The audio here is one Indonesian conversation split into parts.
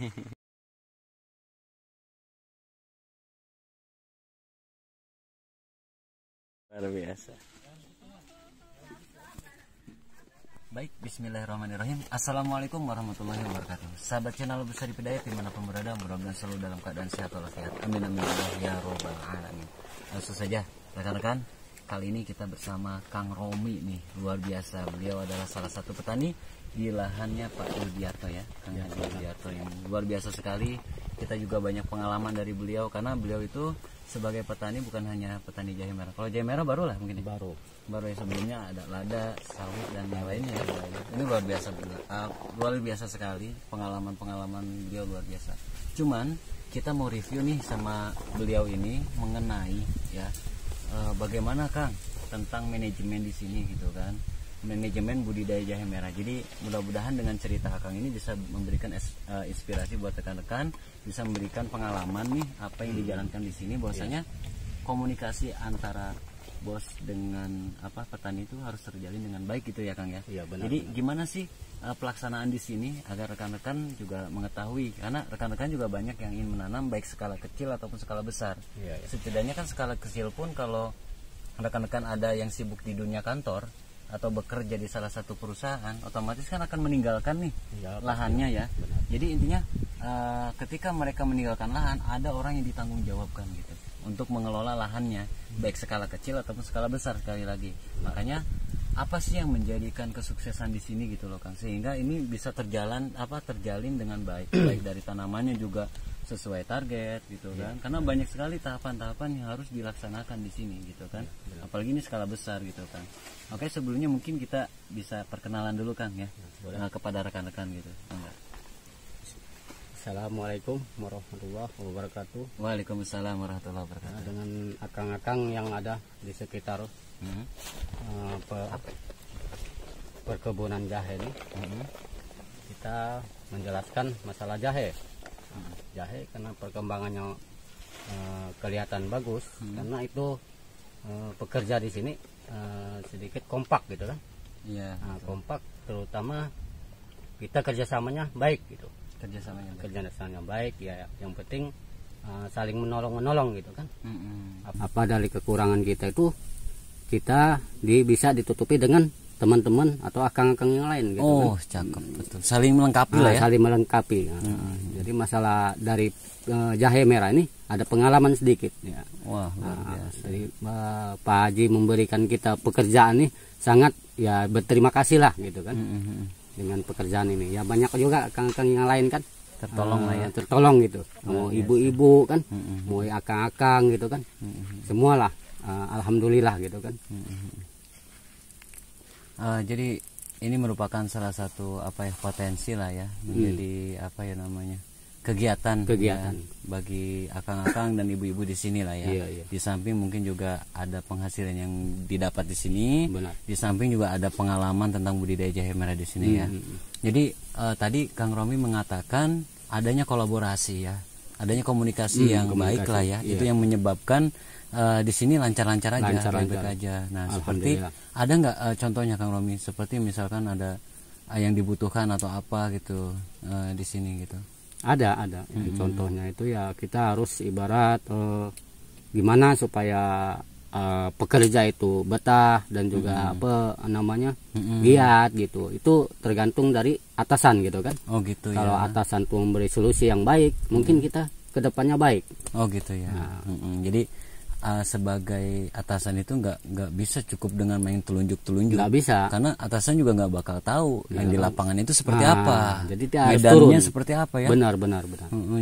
Luar biasa. Baik, bismillahirrahmanirrahim. Assalamualaikum warahmatullahi wabarakatuh. Sahabat channel Besar Hidayat dimanapun berada, mudah-mudahan selalu dalam keadaan sehat walafiat. Amin amin ya robbal alamin. Langsung saja rekan-rekan, kali ini kita bersama Kang Romi nih, luar biasa. Beliau adalah salah satu petani di lahannya Pak Rudiarto ya, Kang Rudiarto yang luar biasa sekali. Kita juga banyak pengalaman dari beliau karena beliau itu sebagai petani bukan hanya petani jahe merah. Kalau jahe merah baru lah mungkin baru ya, sebelumnya ada lada, sawit dan yang lainnya. Ini luar biasa sekali pengalaman beliau, luar biasa. Cuman kita mau review nih sama beliau ini mengenai ya bagaimana Kang tentang manajemen di sini gitu kan. Manajemen budidaya jahe merah. Jadi mudah-mudahan dengan cerita Kang ini bisa memberikan inspirasi buat rekan-rekan, bisa memberikan pengalaman nih apa yang dijalankan di sini. Bahwasanya komunikasi antara bos dengan petani itu harus terjalin dengan baik gitu ya Kang ya. Iya, benar. Jadi gimana sih pelaksanaan di sini agar rekan-rekan juga mengetahui, karena rekan-rekan juga banyak yang ingin menanam baik skala kecil ataupun skala besar. Iya. Setidaknya kan skala kecil pun kalau rekan-rekan ada yang sibuk di dunia kantor atau bekerja di salah satu perusahaan, otomatis kan akan meninggalkan nih lahannya ya. Jadi intinya ketika mereka meninggalkan lahan, ada orang yang ditanggung jawabkan gitu untuk mengelola lahannya, baik skala kecil ataupun skala besar. Sekali lagi, makanya apa sih yang menjadikan kesuksesan di sini gitu loh Kang, sehingga ini bisa terjalin dengan baik, baik dari tanamannya juga sesuai target gitu kan, karena banyak sekali tahapan-tahapan yang harus dilaksanakan di sini gitu kan, apalagi ini skala besar gitu kan. Oke, sebelumnya mungkin kita bisa perkenalan dulu Kang ya, kepada rekan-rekan gitu. Assalamualaikum warahmatullahi wabarakatuh. Waalaikumsalam warahmatullahi wabarakatuh. Dengan akang-akang yang ada di sekitar perkebunan jahe ini, kita menjelaskan masalah jahe. Jahe karena perkembangannya kelihatan bagus, karena itu pekerja di sini sedikit kompak gitu kan. Iya. Nah, kompak, terutama kita kerjasamanya baik gitu. Kerjasamanya baik ya, yang penting saling menolong gitu kan. Apa dari kekurangan kita itu kita bisa ditutupi dengan teman-teman atau akang-akang yang lain gitu. Oh kan. Cakep, betul. Saling melengkapi lah ya. Saling melengkapi. Jadi masalah dari jahe merah ini ada pengalaman sedikit ya. Wah, luar biasa. Jadi Pak Haji memberikan kita pekerjaan ini sangat ya berterima kasih lah gitu kan. Dengan pekerjaan ini ya, banyak juga akang-akang yang lain kan tertolong lah ya, tertolong gitu. Mau ibu-ibu kan, mau akang-akang gitu kan, semualah alhamdulillah gitu kan. Jadi ini merupakan salah satu potensi lah ya, menjadi kegiatan ya, bagi akang-akang dan ibu-ibu di sini lah ya. Iya. Di samping mungkin juga ada penghasilan yang didapat di sini. Benar. Di samping juga ada pengalaman tentang budidaya jahe merah di sini ya. Jadi tadi Kang Romi mengatakan adanya kolaborasi ya, adanya komunikasi yang baik lah ya. Iya. Itu yang menyebabkan di sini lancar-lancar aja, baik-baik aja. Nah, seperti ada nggak contohnya Kang Romi? Seperti misalkan ada yang dibutuhkan atau apa gitu di sini gitu? Ada. Contohnya itu ya, kita harus ibarat gimana supaya pekerja itu betah dan juga giat gitu. Itu tergantung dari atasan gitu kan. Oh gitu ya. Kalau atasan tuh memberi solusi yang baik, mungkin kita kedepannya baik. Oh gitu ya. Jadi sebagai atasan itu nggak bisa cukup dengan main telunjuk-telunjuk. Nggak bisa. Karena atasan juga nggak bakal tahu yang di lapangan itu seperti apa. Jadi medannya seperti apa ya. Benar.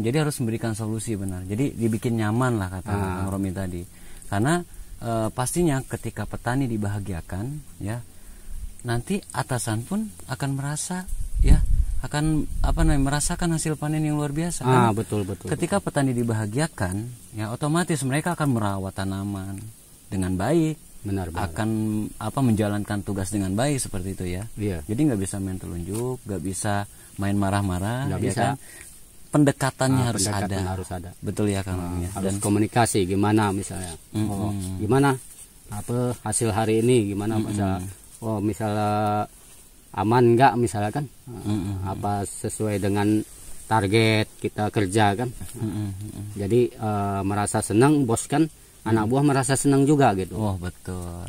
Jadi harus memberikan solusi, benar. Jadi dibikin nyaman lah kata Kang Romi tadi. Karena pastinya ketika petani dibahagiakan ya, nanti atasan pun akan merasa ya, akan merasakan hasil panen yang luar biasa. Betul. Ketika petani dibahagiakan, ya otomatis mereka akan merawat tanaman dengan baik, akan menjalankan tugas dengan baik seperti itu ya. Iya. Jadi nggak bisa main telunjuk, nggak bisa main marah-marah, ya bisa. Kan? Pendekatannya harus ada. Betul ya Kang. Harus komunikasi gimana misalnya. Gimana hasil hari ini, gimana misalnya aman enggak misalnya kan, apa sesuai dengan target kita kerja kan. Jadi merasa senang, bos kan, anak buah merasa senang juga gitu. Oh betul.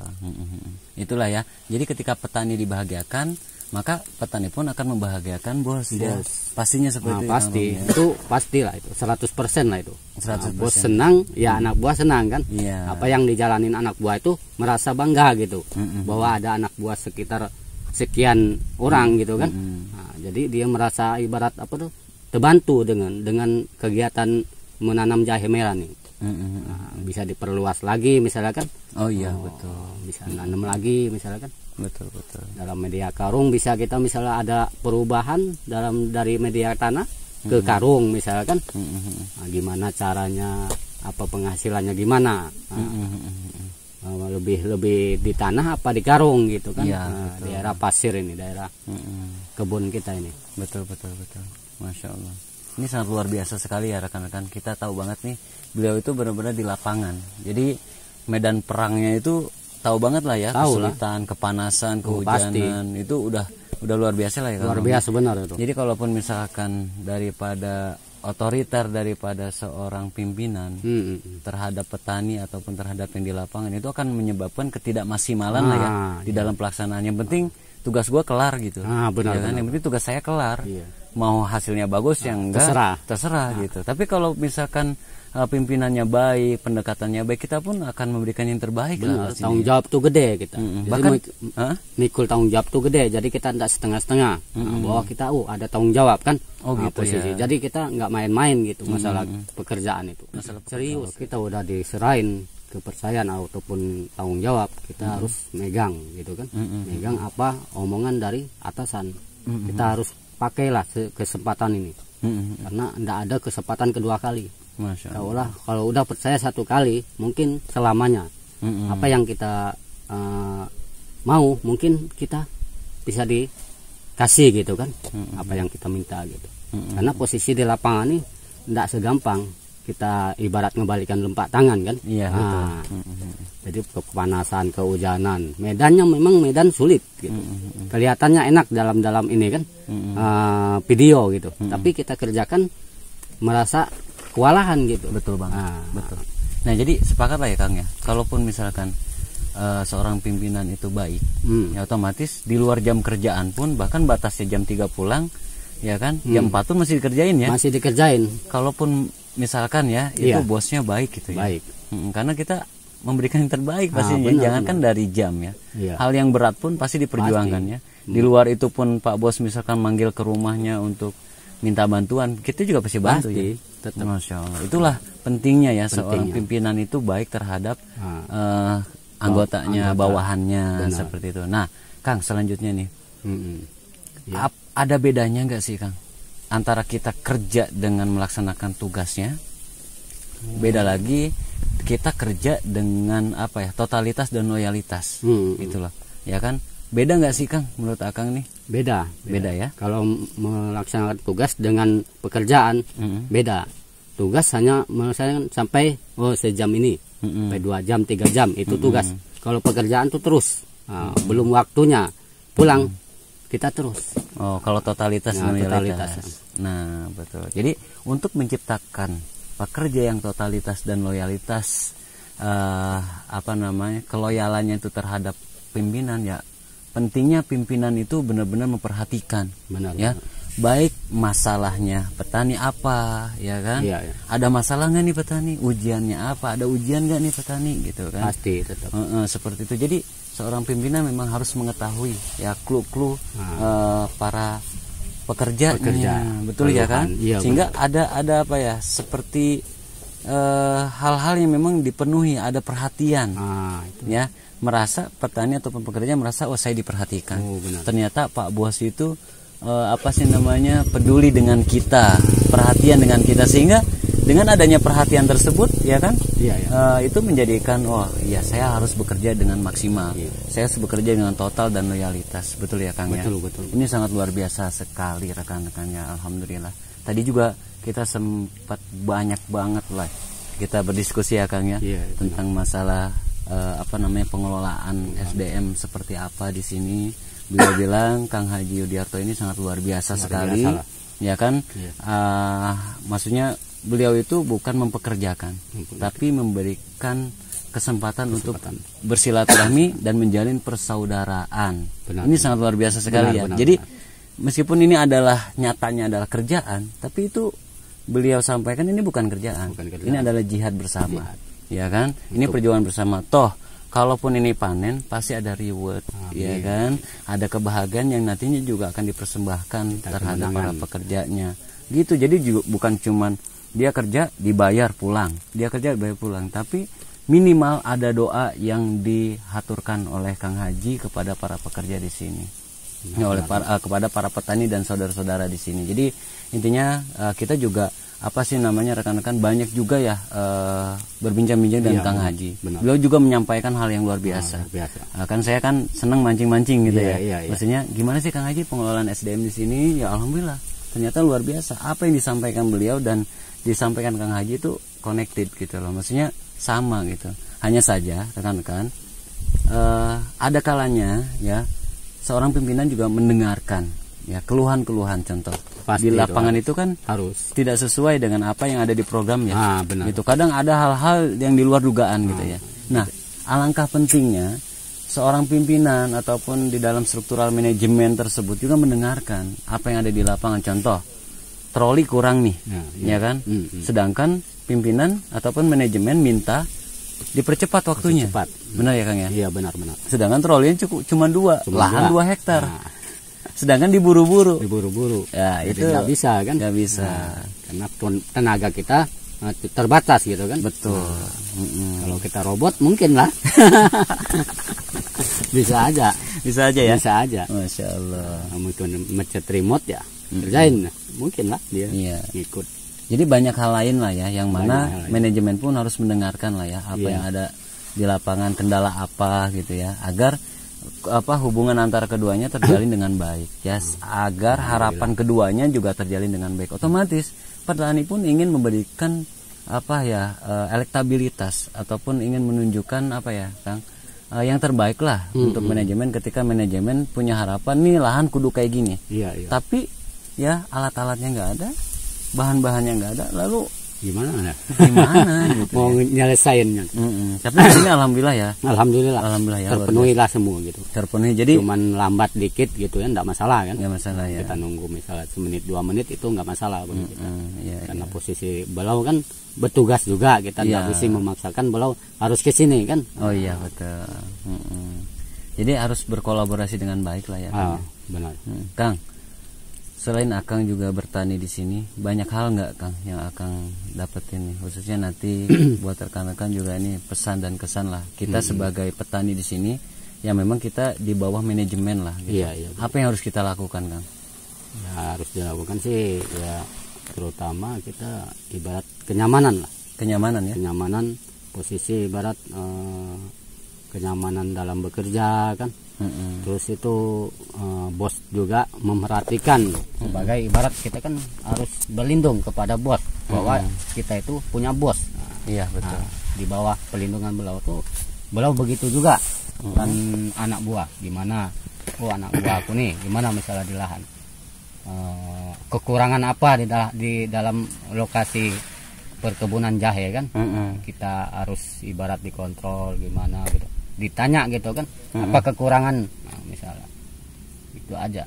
Itulah ya. Jadi ketika petani dibahagiakan, maka petani pun akan membahagiakan bos. Ya. Pastinya seperti itu. Pasti. Itu pastilah itu. 100% lah itu. 100%. Bos senang, ya anak buah senang kan. Iya. Apa yang dijalanin anak buah itu merasa bangga gitu. Bahwa ada anak buah sekitar sekian orang gitu kan. Nah, jadi dia merasa ibarat apa tuh, terbantu dengan kegiatan menanam jahe merah nih. Nah, bisa diperluas lagi misalnya kan. Oh iya betul. Bisa nanam lagi misalnya kan. Betul. Dalam media karung bisa kita misalnya ada perubahan dari media tanah ke karung misalnya kan. Nah, gimana caranya, apa penghasilannya gimana? Lebih di tanah apa di karung gitu kan. Ya, daerah pasir ini, daerah kebun kita ini. Betul. Masya Allah. Ini sangat luar biasa sekali ya rekan-rekan. Kita tahu banget nih, beliau itu benar-benar di lapangan. Jadi medan perangnya itu tahu banget lah ya. Tahu kesulitan, kepanasan, kehujanan, itu udah luar biasa lah ya. Luar biasa benar itu. Jadi kalaupun misalkan daripada otoriter daripada seorang pimpinan terhadap petani ataupun terhadap yang di lapangan, itu akan menyebabkan ketidakmaksimalan lah ya di dalam pelaksanaan. Yang penting tugas gue kelar gitu. Benar, ya kan? Yang penting tugas saya kelar. Mau hasilnya bagus yang enggak terserah gitu. Tapi kalau misalkan pimpinannya baik, pendekatannya baik, kita pun akan memberikan yang terbaik lah. Tanggung jawab tuh gede kita. Bahkan mikul tanggung jawab tuh gede. Jadi kita tidak setengah-setengah. Bahwa kita ada tanggung jawab kan. Gitu posisi. ya. Jadi kita nggak main-main gitu masalah pekerjaan itu. Serius kita udah diserahin kepercayaan ataupun tanggung jawab, kita harus megang gitu kan. Megang apa omongan dari atasan. Kita harus pakailah kesempatan ini. Karena tidak ada kesempatan kedua kali. Kalau udah percaya satu kali, mungkin selamanya. Apa yang kita mau, mungkin kita bisa dikasih gitu kan. Apa yang kita minta gitu. Karena posisi di lapangan ini tidak segampang kita ibarat ngebalikan lempak tangan kan. Jadi kepanasan, kehujanan, medannya memang medan sulit gitu. Kelihatannya enak dalam ini kan, video gitu. Tapi kita kerjakan merasa kewalahan gitu. Betul banget. Betul. Nah jadi sepakat lah ya Kang ya, kalaupun misalkan seorang pimpinan itu baik, ya otomatis di luar jam kerjaan pun, bahkan batasnya jam 3 pulang, ya kan, jam 4 pun masih dikerjain ya. Masih dikerjain. Kalaupun misalkan ya itu bosnya baik gitu ya. Baik. Karena kita memberikan yang terbaik pastinya. Jangankan dari jam ya. Hal yang berat pun pasti diperjuangkan ya. Di luar itu pun Pak Bos misalkan manggil ke rumahnya untuk minta bantuan, kita juga pasti bantu ya. Tetap. Masya Allah. Itulah pentingnya ya seorang pimpinan itu baik terhadap anggotanya, bawahannya. Benar. Seperti itu. Nah, Kang selanjutnya nih, ada bedanya nggak sih Kang antara kita kerja dengan melaksanakan tugasnya? Beda lagi kita kerja dengan apa ya, totalitas dan loyalitas. Itulah, ya kan? Beda nggak sih Kang menurut Akang nih? Beda ya. Kalau melaksanakan tugas dengan pekerjaan beda. Tugas hanya melaksanakan sampai sejam ini, sampai 2 jam 3 jam itu tugas. Kalau pekerjaan tuh terus, belum waktunya pulang kita terus. Kalau totalitas dan loyalitas. Nah betul. Jadi untuk menciptakan pekerja yang totalitas dan loyalitas, keloyalannya itu terhadap pimpinan ya. Pentingnya pimpinan itu benar-benar memperhatikan, ya. Baik masalahnya petani apa, ya kan? Ada masalah nggak nih petani? Ujiannya apa? Ada ujian nggak nih petani, gitu kan? Pasti tetap. Seperti itu. Jadi seorang pimpinan memang harus mengetahui ya clue-clue para pekerjanya, betul ya kan? Sehingga ada apa ya? Seperti hal-hal yang memang dipenuhi, ada perhatian, ya. Merasa petani ataupun pekerja merasa saya diperhatikan. Ternyata Pak Bos itu peduli dengan kita, perhatian dengan kita, sehingga dengan adanya perhatian tersebut ya kan, itu menjadikan saya harus bekerja dengan maksimal, saya harus bekerja dengan total dan loyalitas. Betul ya Kang? Betul. Ini sangat luar biasa sekali rekan-rekannya. Alhamdulillah tadi juga kita sempat banyak banget lah kita berdiskusi ya Kang ya, tentang masalah pengelolaan SDM seperti apa di sini. Beliau bilang Kang Haji Yudiarto ini sangat luar biasa sekali. ya kan? Maksudnya beliau itu bukan mempekerjakan, tapi memberikan kesempatan untuk bersilaturahmi dan menjalin persaudaraan. Benar, ini sangat luar biasa sekali ya. Jadi meskipun ini adalah nyatanya adalah kerjaan, tapi itu beliau sampaikan ini bukan kerjaan. Ini adalah jihad bersama. Ya kan? Ini perjuangan bersama. Toh kalaupun ini panen pasti ada reward, ya kan? Ada kebahagiaan yang nantinya juga akan dipersembahkan terhadap para pekerjanya. Gitu. Jadi juga bukan cuman dia kerja dibayar pulang, tapi minimal ada doa yang dihaturkan oleh Kang Haji kepada para pekerja di sini, kepada para petani dan saudara-saudara di sini. Jadi intinya kita juga rekan-rekan banyak juga ya berbincang-bincang dengan Kang Haji. Beliau juga menyampaikan hal yang luar biasa. Kan saya kan senang mancing-mancing gitu ya. Maksudnya gimana sih Kang Haji pengelolaan SDM di sini? Ya alhamdulillah ternyata luar biasa. Apa yang disampaikan beliau dan disampaikan Kang Haji itu connected gitu loh. Maksudnya sama gitu. Hanya saja rekan-rekan ada kalanya ya seorang pimpinan juga mendengarkan ya keluhan-keluhan. Contoh pasti di lapangan itu kan harus tidak sesuai dengan apa yang ada di program ya. Benar. Itu kadang ada hal-hal yang di luar dugaan gitu ya. Nah, alangkah pentingnya seorang pimpinan ataupun di dalam struktural manajemen tersebut juga mendengarkan apa yang ada di lapangan. Contoh troli kurang nih, ya kan? Sedangkan pimpinan ataupun manajemen minta dipercepat waktunya. Benar ya Kang ya? Iya benar. Sedangkan trolinya cuma 2, lahan 2 hektar. Sedangkan diburu-buru. Ya jadi itu nggak bisa kan? Nggak bisa. Karena tenaga kita terbatas gitu kan? Betul. Kalau kita robot mungkin lah. Bisa aja ya. Bisa aja. Masya Allah. Mungkin mencet remote ya. Kerjain mungkin lah dia ikut. Jadi banyak hal lain lah ya yang mana manajemen pun harus mendengarkan lah ya apa yang ada di lapangan, kendala apa gitu ya, agar hubungan antara keduanya terjalin dengan baik ya, agar harapan keduanya juga terjalin dengan baik. Otomatis petani pun ingin memberikan elektabilitas ataupun ingin menunjukkan Kang yang terbaik lah untuk manajemen. Ketika manajemen punya harapan nih lahan kudu kayak gini, tapi ya alat-alatnya nggak ada, bahan-bahannya nggak ada, lalu gimana gitu mau nyelesainnya. Tapi ini alhamdulillah ya terpenuhi lah semua gitu, terpenuhi. Jadi cuman lambat dikit gitu ya, nggak masalah kan, nggak masalah ya, kita nunggu misalnya semenit 2 menit itu nggak masalah bagi kita. Karena posisi beliau kan bertugas juga, kita nggak bisa memaksakan beliau harus ke sini kan. Oh iya betul. Jadi harus berkolaborasi dengan baik lah ya. Benar. Kang, selain Akang juga bertani di sini, banyak hal nggak Kang yang Akang dapetin nih, khususnya nanti buat rekan-rekan juga ini pesan dan kesan lah. Kita sebagai petani di sini, ya memang kita di bawah manajemen lah. Gitu. Apa yang harus kita lakukan Kang? Ya harus dilakukan sih ya, terutama kita ibarat kenyamanan lah. Kenyamanan ya. Kenyamanan posisi ibarat kenyamanan dalam bekerja kan. Terus itu bos juga memperhatikan, sebagai ibarat kita kan harus berlindung kepada bos, bahwa kita itu punya bos. Iya betul. Di bawah pelindungan beliau tuh, beliau begitu juga kan anak buah gimana. Anak buah aku nih gimana misalnya di lahan, kekurangan apa di dalam lokasi perkebunan jahe kan. Kita harus ibarat dikontrol gimana gitu, ditanya gitu kan, apa kekurangan, misalnya itu aja.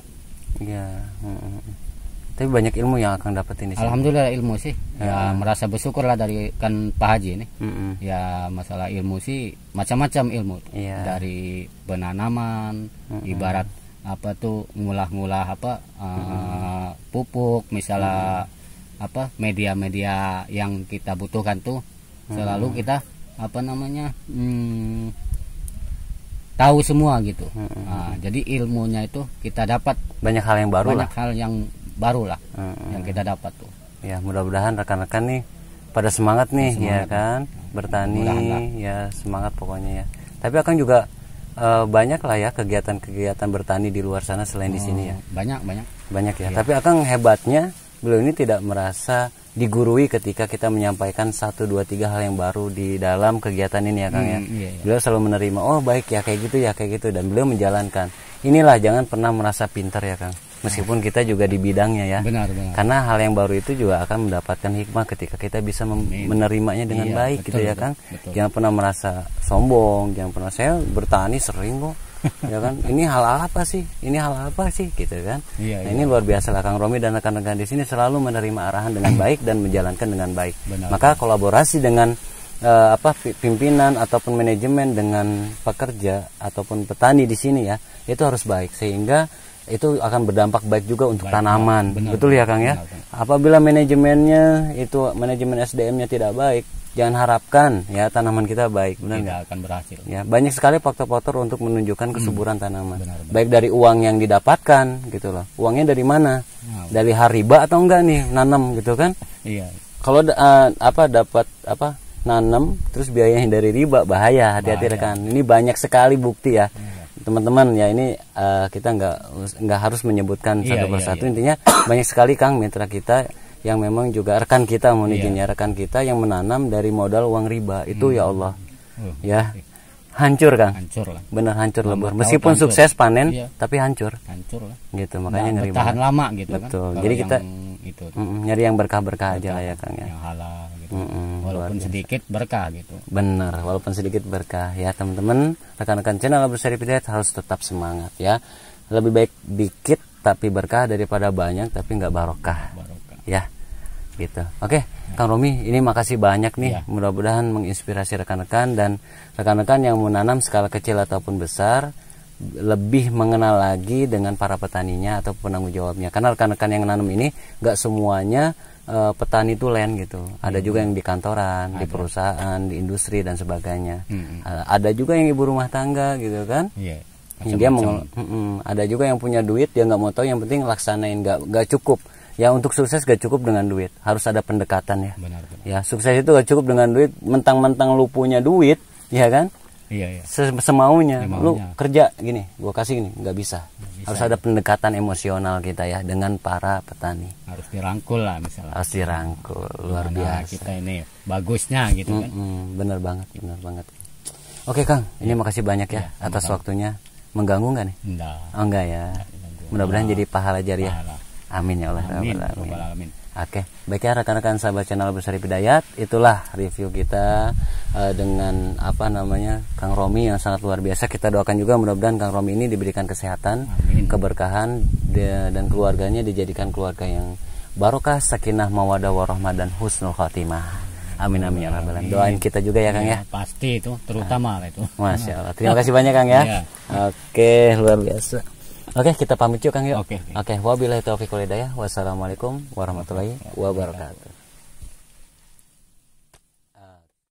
Tapi banyak ilmu yang akan dapetin di sini. Alhamdulillah ilmu sih, ya merasa bersyukur lah dari kan Pak Haji ini. Ya masalah ilmu sih macam-macam ilmu, dari penanaman, ibarat ngulah-ngulah pupuk, misalnya media-media yang kita butuhkan tuh selalu kita tahu semua gitu. Jadi ilmunya itu kita dapat banyak hal yang baru, lah yang kita dapat tuh. Ya mudah-mudahan rekan-rekan nih pada semangat nih ya kan bertani ya, semangat pokoknya ya. Tapi Akang juga banyak lah ya kegiatan-kegiatan bertani di luar sana selain di sini ya. Banyak ya. Tapi Akang hebatnya beliau ini tidak merasa digurui ketika kita menyampaikan 1, 2, 3 hal yang baru di dalam kegiatan ini ya Kang ya. Beliau selalu menerima, oh baik ya kayak gitu dan beliau menjalankan. Inilah jangan pernah merasa pintar ya Kang. meskipun kita juga di bidangnya ya. Benar. Karena hal yang baru itu juga akan mendapatkan hikmah ketika kita bisa menerimanya dengan baik, gitu ya Kang. Jangan pernah merasa sombong, jangan pernah saya bertani sering kok. Ya kan, ini hal apa sih? Ini hal apa sih, gitu kan? Nah, ini luar biasa lah Kang Romi dan rekan-rekan di sini selalu menerima arahan dengan baik dan menjalankan dengan baik. Maka kolaborasi dengan pimpinan ataupun manajemen dengan pekerja ataupun petani di sini ya, itu harus baik sehingga itu akan berdampak baik juga untuk tanaman. Betul ya Kang ya? Apabila manajemennya itu manajemen SDM-nya tidak baik, jangan harapkan ya tanaman kita baik, benar nggak? Akan berhasil. Ya, banyak sekali faktor-faktor untuk menunjukkan kesuburan tanaman. Baik dari uang yang didapatkan gitu loh. Uangnya dari mana? Dari riba atau enggak nih nanam gitu kan? Iya. Kalau dapat nanam terus biayanya dari riba, bahaya, hati-hati rekan. Ini banyak sekali bukti ya. Teman-teman ya, ini kita nggak harus menyebutkan satu persatu. Intinya banyak sekali Kang mitra kita yang memang juga rekan kita, mohon izin ya, rekan kita yang menanam dari modal uang riba itu ya Allah, ya hancur Kang, bener hancur lebur, meskipun hancur. Sukses panen tapi hancur lah, gitu. Makanya ngeri tahan lama gitu. Betul kan? Jadi kita nyari yang berkah-berkah aja lah ya Kang ya, yang halal gitu. Walaupun sedikit berkah gitu. Bener, walaupun sedikit berkah ya teman-teman. Rekan-rekan channel Bersari Hidayat harus tetap semangat ya, lebih baik dikit tapi berkah daripada banyak tapi nggak barokah ya gitu. Oke, Kang Romi, ini makasih banyak nih. Mudah-mudahan menginspirasi rekan-rekan dan rekan-rekan yang menanam skala kecil ataupun besar lebih mengenal lagi dengan para petaninya atau penanggung jawabnya. Karena rekan-rekan yang nanam ini nggak semuanya petani tulen gitu. Ada juga yang di kantoran, di perusahaan, di industri dan sebagainya. Ada juga yang ibu rumah tangga gitu kan. Dia ada juga yang punya duit, dia nggak mau tahu, yang penting laksanain, nggak cukup. Ya untuk sukses gak cukup dengan duit, harus ada pendekatan ya. Benar. Ya sukses itu gak cukup dengan duit, mentang-mentang lu punya duit, ya kan? Iya. Semaunya, lu kerja gini, gua kasih gini, nggak bisa. Harus ada pendekatan emosional kita ya dengan para petani. Harus dirangkul lah misalnya. Harus dirangkul, luar biasa. Kita ini bagusnya gitu kan. Bener banget. Oke Kang, ini makasih banyak ya atas waktunya. Mengganggu nggak nih? Enggak ya. Mudah-mudahan jadi pahala jariah. Amin ya Allah. Amin. Oke, baik ya rekan-rekan sahabat channel Bersari Hidayat, itulah review kita dengan Kang Romi yang sangat luar biasa. Kita doakan juga mudah-mudahan Kang Romi ini diberikan kesehatan, keberkahan dan keluarganya dijadikan keluarga yang barokah, sakinah, mawadah, warahmah dan husnul khotimah. Amin ya rabbal alamin. Doain kita juga ya Kang ya. Pasti itu, terutama itu. Masya Allah. Terima kasih banyak Kang ya. Oke, luar biasa. Oke, kita pamit yuk Kang yuk. Oke. Wabillahi taufiq wal hidayah. Wassalamualaikum warahmatullahi wabarakatuh.